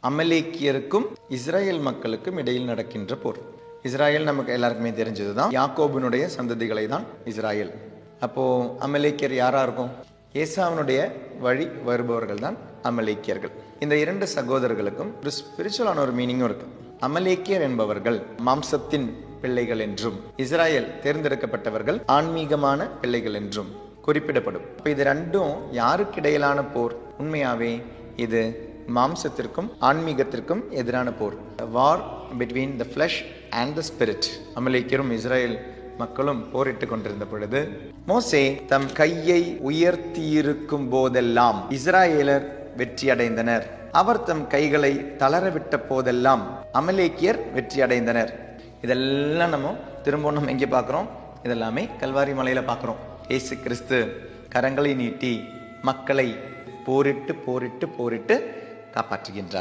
அமலேக்கியருக்கும் Israel மக்களுக்கும் இடையில் நடக்கின்ற போர். இஸ்ராயல் நமக்கு எல்லாருக்குமே தெரிஞ்சதுதான். யாக்கோபினுடைய சந்ததிகளை தான் இஸ்ராயல். அப்போ அமலேக்கியர் யாரா இருக்கும்? ஏசாவினுடைய வழி வருபவர்கள் தான் அமலேக்கியர்கள். இந்த இரண்டு சகோதரர்களுக்கும் ஒரு ஸ்பிரிச்சுவலான ஒரு மீனிங்கும் இருக்கு. அமலேக்கியர் என்பவர்கள் மாம்சத்தின் பிள்ளைகள் என்றும், இஸ்ராயல் தேர்ந்தெடுக்கப்பட்டவர்கள் ஆன்மீகமான பிள்ளைகள் என்றும் குறிப்பிடப்படும். இப்ப இது ரெண்டும் யாருக்கு இடையிலான போர்? உண்மையாவே இது மாம்சத்திற்கும் ஆன்மீகத்திற்கும் எதிரான போர். War between the flesh and the spirit. அமலேக்கியரும் இஸ்ராயல் மக்களும் போரிட்டு கொண்டிருந்த பொழுது மோசே தம் கையை உயர்த்தியிருக்கும் போதெல்லாம் இஸ்ராயேலர் வெற்றி அடைந்தனர். அவர் தம் கைகளை தளரவிட்ட போதெல்லாம் அமலேக்கியர் வெற்றி அடைந்தனர். இதெல்லாம் நம்ம எங்கே பார்க்கிறோம்? இதெல்லாமே கல்வாரி மலையில பார்க்கிறோம். இயேசு கிறிஸ்து கரங்களை நீட்டி மக்களை போரிட்டு போரிட்டு போரிட்டு காப்பாற்றுகின்றார்.